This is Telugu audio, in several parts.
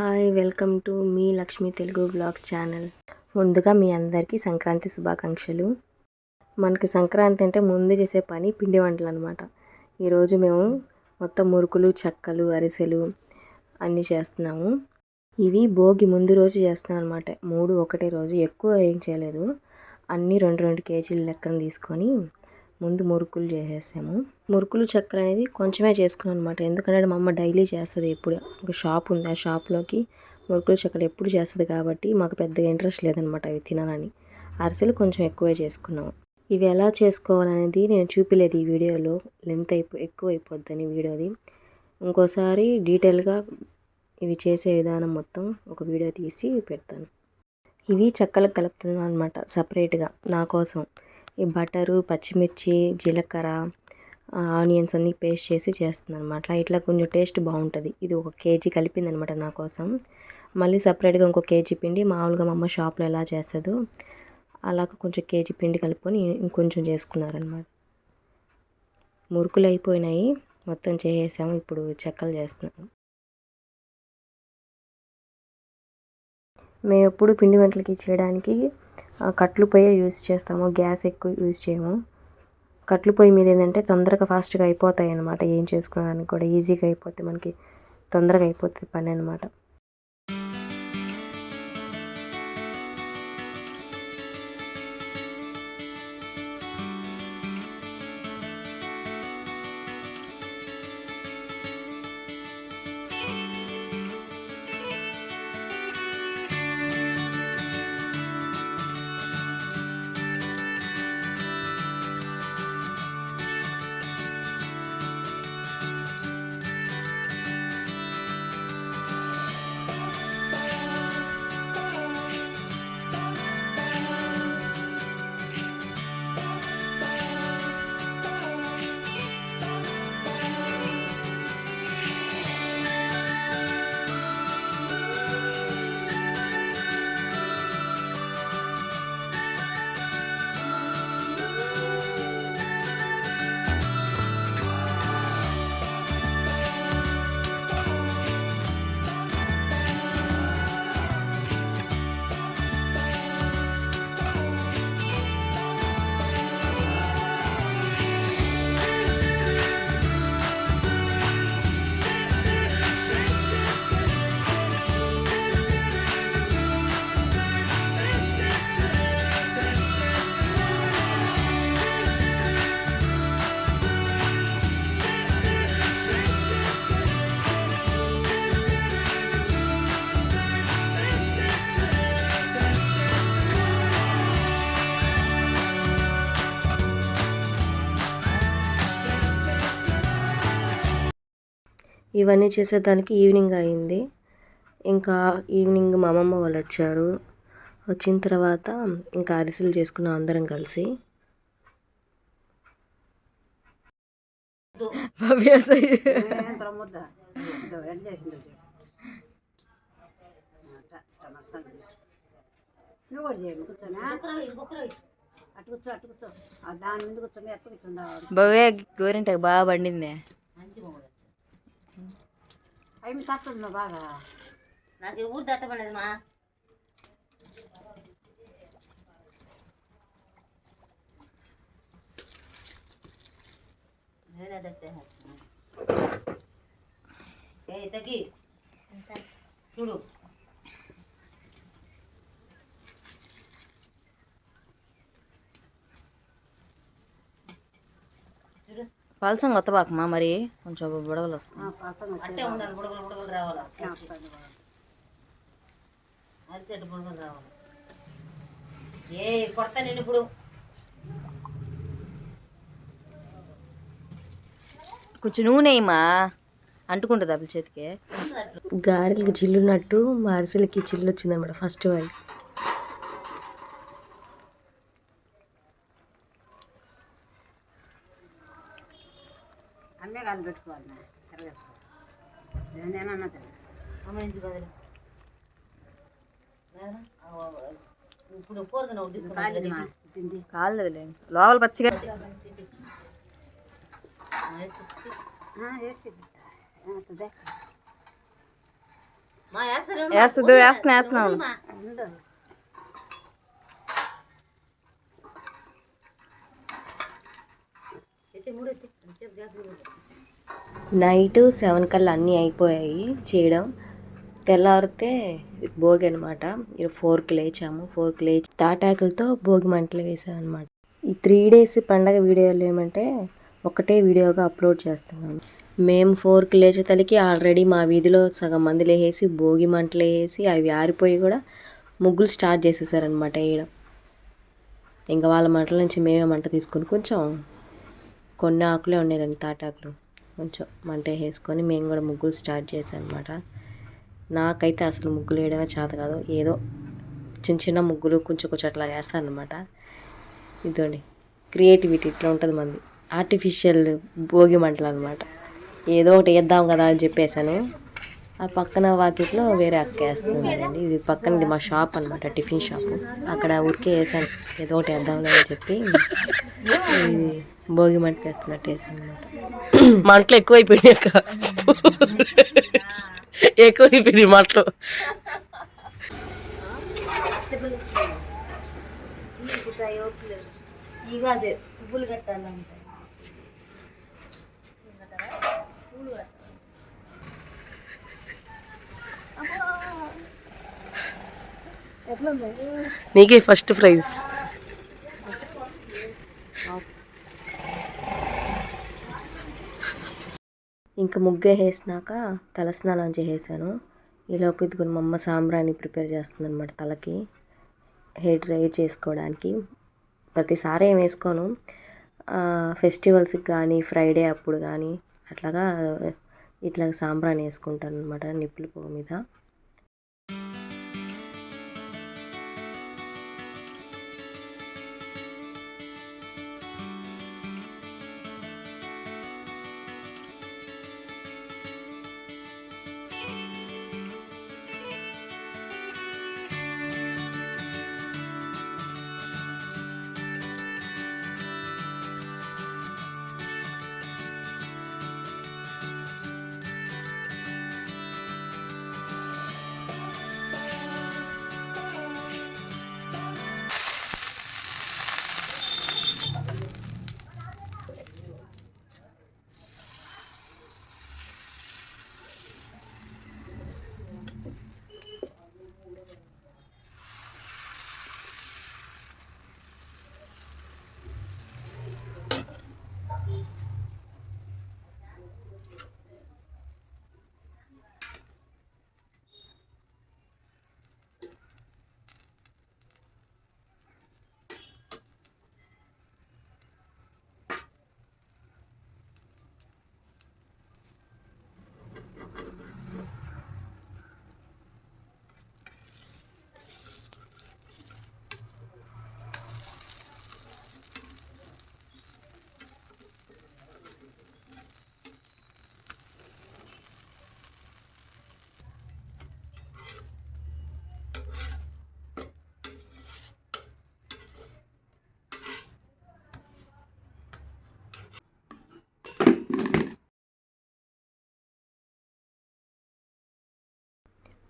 Hi welcome to me Lakshmi Telugu vlogs channel. ముందుగా మీ అందరికీ సంక్రాంతి శుభాకాంక్షలు. మనకి సంక్రాంతి అంటే ముందు చేసే పని పిండి వంటలు అనమాట. ఈరోజు మేము మొత్తం మురుకులు, చెక్కలు, అరిసెలు అన్నీ చేస్తున్నాము. ఇవి భోగి ముందు రోజు చేస్తున్నాం అనమాట. 3 ఒకటే రోజు, ఎక్కువ ఏం చేయలేదు. అన్నీ 2 కేజీల లెక్కన తీసుకొని ముందు మురుకులు చేసేసాము. మురుకులు చక్కెర అనేది కొంచెమే చేసుకున్నాం అనమాట. ఎందుకంటే మా అమ్మ డైలీ చేస్తుంది. ఎప్పుడు ఒక షాప్ ఉంది, ఆ షాప్లోకి మురుకులు చక్కెర ఎప్పుడు చేస్తుంది కాబట్టి మాకు పెద్దగా ఇంట్రెస్ట్ లేదనమాట అవి తినాలని. అరిసెలు కొంచెం ఎక్కువే చేసుకున్నాము. ఇవి ఎలా చేసుకోవాలనేది నేను చూపిలేదు ఈ వీడియోలో, లెంత్ ఎక్కువ అయిపోద్దని వీడియోది. ఇంకోసారి డీటెయిల్గా ఇవి చేసే విధానం మొత్తం ఒక వీడియో తీసి పెడతాను. ఇవి చెక్కలకు కలుపుతున్నాను అనమాట సపరేట్గా నా కోసం. ఈ బటరు, పచ్చిమిర్చి, జీలకర్ర, ఆనియన్స్ అన్నీ పేస్ట్ చేసి చేస్తున్నాను అనమాట. ఇట్లా కొంచెం టేస్ట్ బాగుంటుంది. ఇది 1 కేజీ కలిపింది అనమాట నా కోసం. మళ్ళీ సపరేట్గా ఇంకో కేజీ పిండి మామూలుగా మా అమ్మ షాప్లో ఎలా చేస్తుందో అలాగ కొంచెం కేజీ పిండి కలుపుకొని ఇంకొంచెం చేసుకున్నారనమాట. మురుకులు అయిపోయినాయి, మొత్తం చేసేసాము. ఇప్పుడు చెక్కలు చేస్తున్నాము. మేము ఎప్పుడు పిండి వంటలకి చేయడానికి కట్లు పొయ్యి యూజ్ చేస్తాము. గ్యాస్ ఎక్కువ యూజ్ చేయము. కట్లు పొయ్యి మీద ఏంటంటే తొందరగా ఫాస్ట్గా అయిపోతాయి అన్నమాట. ఏం చేసుకోవడానికి కూడా ఈజీగా అయిపోతే మనకి తొందరగా అయిపోతుంది పని అనమాట. ఇవన్నీ చేసేదానికి ఈవినింగ్ అయింది. ఇంకా ఈవినింగ్ మా అమ్మమ్మ వాళ్ళు వచ్చారు. వచ్చిన తర్వాత ఇంకా అరిసెలు చేసుకున్నాం అందరం కలిసి. భవ్య గోరింటకు బాగా పండింది. అవి తట్టున్నా బాగా నాకు ఊరు తట్టబడలేదు మా తగ్గి చూడు. పలసం కొత్తబాకమ్మా, మరి కొంచెం బుడగలు వస్తాయి. అంటే ఉండాలి, బుడగలు రావాలి. అరిచెట్టు బుడగలు రావాలి. కొడతా నేను ఇప్పుడు. కొంచెం నూనె వేయమా, అంటుకుంటుంది అప్పుడు చేతికి. గారెలకి చిల్లున్నట్టు మా అరిసెలకి చిల్లు వచ్చిందనమాట ఫస్ట్ వాళ్ళు. అమ్మే కాలు పెట్టుకోవాలి, తిరగేసుకోవాలి. నేనన్నా అమ్మాయించి బదులు ఇప్పుడు కాలేదులే, లోపల పచ్చిగా మా వేస్తుంది వేస్తున్నావు. నైట్ 7 కల్లా అన్నీ అయిపోయాయి చేయడం. తెల్లారితే భోగి అనమాట. 4కి లేచాము. 4కి లేచి తాటాకులతో భోగి మంటలు వేసాం అనమాట. ఈ 3 days పండగ వీడియోలు ఏమంటే ఒకటే వీడియోగా అప్లోడ్ చేస్తున్నాను. మేము 4కి లేచే తలకి ఆల్రెడీ మా వీధిలో సగం మంది లేసి భోగి మంటలు వేసి అవి ఆరిపోయి కూడా ముగ్గులు స్టార్ట్ చేసేసారనమాట వేయడం. ఇంకా వాళ్ళ మంటల నుంచి మేమే మంట తీసుకొని కొంచెం కొన్ని ఆకులే ఉండేదండి తాటాకులు, కొంచెం మంట వేసుకొని మేము కూడా ముగ్గులు స్టార్ట్ చేసాం అనమాట. నాకైతే అసలు ముగ్గులు వేయడమే చేత కాదు. ఏదో చిన్న చిన్న ముగ్గులు కొంచెం అట్లా వేస్తాను అనమాట. ఇదండి క్రియేటివిటీ ఇట్లా ఉంటుంది మంది. ఆర్టిఫిషియల్ భోగి మంటలు అనమాట. ఏదో ఒకటి వేద్దాం కదా అని చెప్పేసాను. ఆ పక్కన వాకిట్లో వేరే అక్క వేస్తుందండి. ఇది పక్కన ఇది మా షాప్ అనమాట, టిఫిన్ షాపు. అక్కడ ఊరికే వేసాను ఏదో ఒకటి వేద్దాంలే అని చెప్పి. భోగి మంట వేస్తున్నట్టు వేసాను అనమాట. మంటలు ఎక్కువైపోయినాయి అక్క, ఎక్కువైపోయింది మంటలు. పువ్వులు కట్టాలంటే నీకే ఫస్ట్ ప్రైజ్. ఇంకా ముగ్గు వేసినాక తలస్నానం చేసేసాను. ఈలోపు ఇదిగోని మా అమ్మ సాంబ్రాణి ప్రిపేర్ చేస్తుంది అనమాట తలకి హెయిర్ డ్రై చేసుకోవడానికి. ప్రతిసారి ఏం వేసుకోను, ఫెస్టివల్స్కి కానీ ఫ్రైడే అప్పుడు కానీ అట్లాగా ఇట్లా సాంబ్రాణి వేసుకుంటాను అనమాట నిప్పుల పొగ మీద.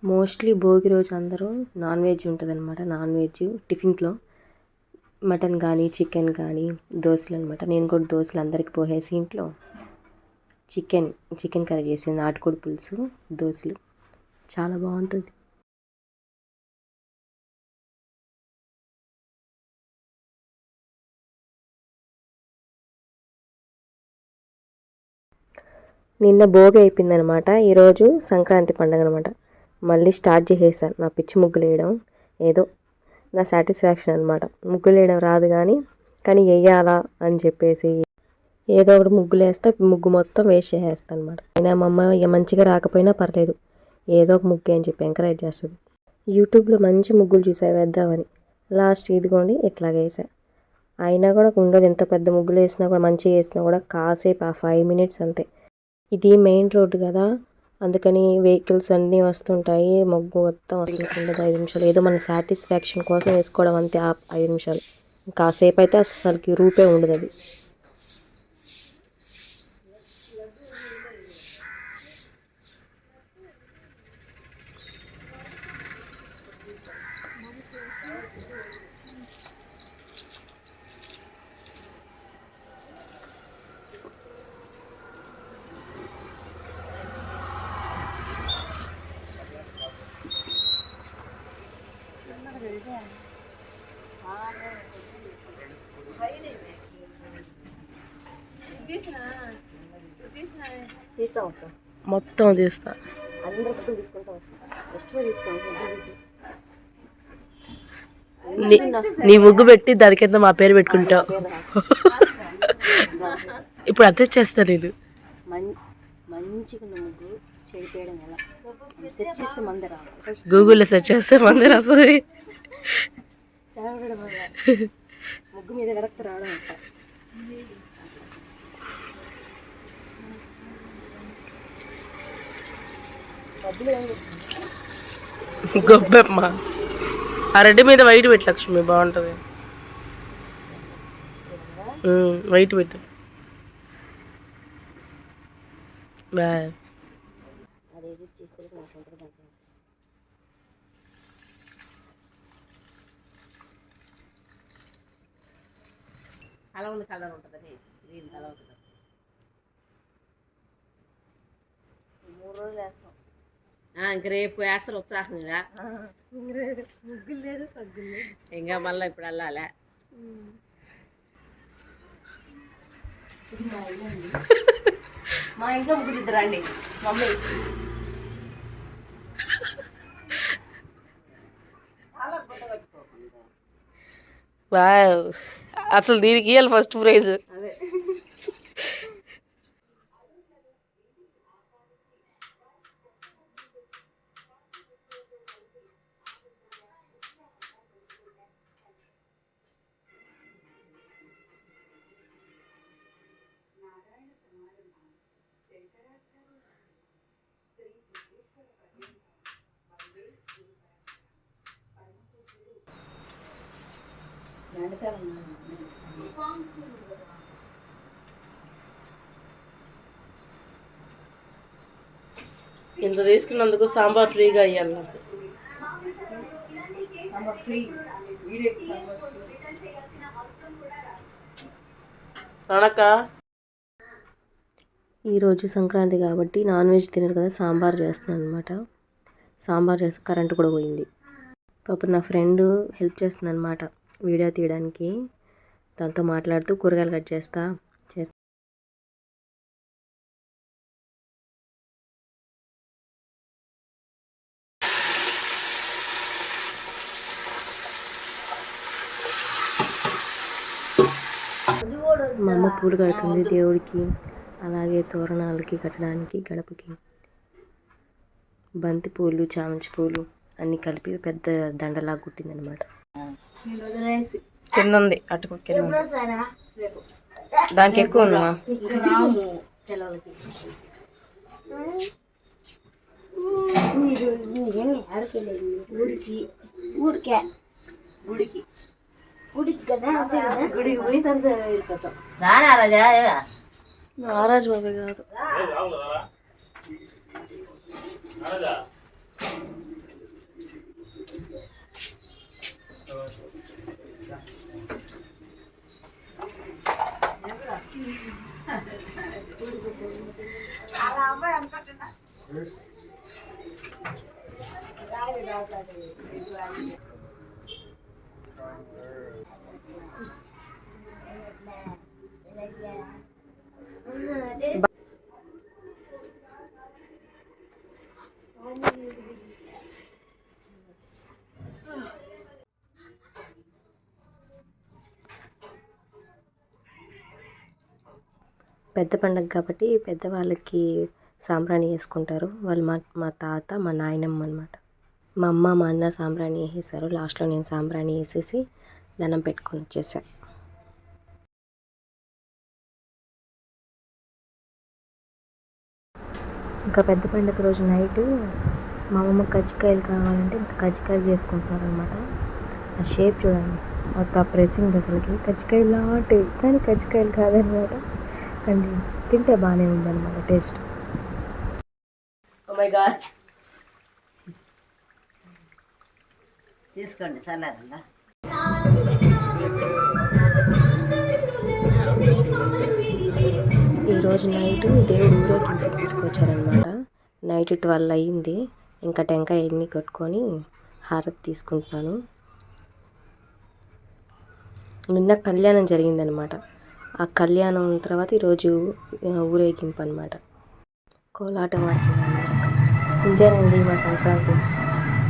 మోస్ట్లీ భోగి రోజు అందరూ నాన్ వెజ్ ఉంటుంది అనమాట. నాన్ వెజ్ టిఫిన్లో మటన్ కానీ చికెన్ కానీ దోశలు అనమాట. నేను కూడా దోశలు అందరికి పోసేసి ఇంట్లో చికెన్ కర్రీ చేసింది, నాటుకోడి పులుసు, దోశలు చాలా బాగుంటుంది. నిన్న భోగి అయిపోయిందనమాట. ఈరోజు సంక్రాంతి పండుగ అనమాట. మళ్ళీ స్టార్ట్ చేసేసాను నా పిచ్చి ముగ్గులు వేయడం. ఏదో నా సాటిస్ఫాక్షన్ అనమాట. ముగ్గులు వేయడం రాదు కానీ వేయాలా అని చెప్పేసి ఏదో ఒకటి ముగ్గులు వేస్తే ముగ్గు మొత్తం వేస్ట్ చేసేస్తాను అనమాట. అయినా మా అమ్మ మంచిగా రాకపోయినా పర్లేదు, ఏదో ఒక ముగ్గు అని చెప్పి ఎంకరేజ్ చేస్తుంది. యూట్యూబ్లో మంచి ముగ్గులు చూసా వేద్దామని లాస్ట్ ఇదిగోండి ఇట్లాగ వేసా. అయినా కూడా ఉండదు, ఎంత పెద్ద ముగ్గులు వేసినా కూడా మంచిగా వేసినా కూడా కాసేపు ఆ 5 minutes అంతే. ఇది మెయిన్ రోడ్డు కదా, అందుకని వెహికల్స్ అన్నీ వస్తుంటాయి. ముగ్గు మొత్తం అసలు ఉండదు 5 నిమిషాలు. ఏదో మన సాటిస్ఫాక్షన్ కోసం వేసుకోవడం అంతే ఆ 5 నిమిషాలు. కాసేపు అయితే అసలుకి రూపే ఉండదు అది. మొత్తం తీస్తా. అందరూ ఫోటోలు తీసుకుంటా వస్తా. ఫస్ట్ తీస్తాం. నీ ముగ్గు పెట్టి దాని కింద మా పేరు పెట్టుకుంటావు. ఇప్పుడు అదే చేస్తా నేను. మంచిగా ముగ్గు చేయిపోయడం ఎలా సెర్చ్ చేస్తే మందర గూగుల్లో సెర్చ్ చేస్తే మందిర వస్తుంది. చదవడం వల్ల ముగ్గు మీద విరక్తి రావడం అంట. గొబ్బెమ్మ ఆ రెడ్డి మీద వైట్ పెట్టు లక్ష్మి, బాగుంటుంది. వైట్ పెట్టు. కలర్ ఉంటుంది, గ్రీన్ కలర్ ఉంటుంది. 3 రోజులు వేస్తాం. ఇంక రేపు వేస్తారు ఉత్సాహంగా. ముగ్గులు లేదు సగ్గులు లేదు. ఇంకా మళ్ళీ ఇప్పుడు వెళ్ళాలి. మా ఇంట్లో ముగ్గురు ఇద్దరు అండి. మమ్మీ అసలు దీనికి ఇవ్వాలి ఫస్ట్ ప్రైజ్. అదే ఇంత తీసుకున్నందుకు సాంబార్ ఫ్రీగా అయ్యాలి నాకు. ఈరోజు సంక్రాంతి కాబట్టి నాన్ వెజ్ తినరు కదా, సాంబార్ చేస్తున్నాను అనమాట. సాంబార్ చేస్తే కరెంటు కూడా పోయింది. పాపం నా ఫ్రెండ్ హెల్ప్ చేస్తుంది అనమాట వీడియో తీయడానికి. దాంతో మాట్లాడుతూ కూరగాయలు కట్ చేస్తా. మా అమ్మ పూలు కడుతుంది దేవుడికి, అలాగే తోరణాలకి కట్టడానికి, గడపకి బంతి పూలు, చామంతి పూలు అన్నీ కలిపి పెద్ద దండలాగా కుట్టిందనమాట. కింద ఉంది, అటుకు కింద ఉంది. దానికి ఎక్కువ ఉందా? నారాజు బాబే కాదు. పెద్ద పండగ కాబట్టి పెద్దవాళ్ళకి సాంబ్రాణి వేసుకుంటారు వాళ్ళు. మా తాత, మా నాయనమ్మ అనమాట. మా అమ్మ, మా అన్న సాంబ్రాణి వేసేసారు. లాస్ట్లో నేను సాంబ్రాణి వేసేసి దండం పెట్టుకొని వచ్చేసా. ఇంకా పెద్ద పండగ రోజు నైట్ మా అమ్మ కజ్జికాయలు కావాలంటే ఇంకా కజ్జికాయలు చేసుకుంటున్నారు అనమాట. ఆ షేప్ చూడండి, మొత్తం ప్రెస్సింగ్ అసలుకి కజ్జికాయలు లాంటివి, కానీ కజ్జికాయలు కాదనమాట. కానీ తింటే బాగానే ఉందన్నమాట టేస్ట్. ఓ మై గాడ్, తీసుకోండి సలాదంగా. ఈరోజు నైట్ దేవుడు ఊరేగింపు తీసుకొచ్చారనమాట. నైట్ 12 అయ్యింది. ఇంకా టెంకాయ ఎన్ని కట్టుకొని హారతి తీసుకుంటున్నాను. నిన్న కళ్యాణం జరిగిందనమాట. ఆ కళ్యాణం తర్వాత ఈరోజు ఊరేగింపు అనమాట. కోలాటం ఆడుతున్నాం. ఇంతేనండి మా సంక్రాంతి.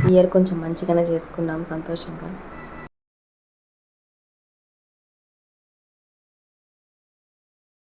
ఈ ఇయర్ కొంచెం మంచిగానే చేసుకున్నాం సంతోషంగా.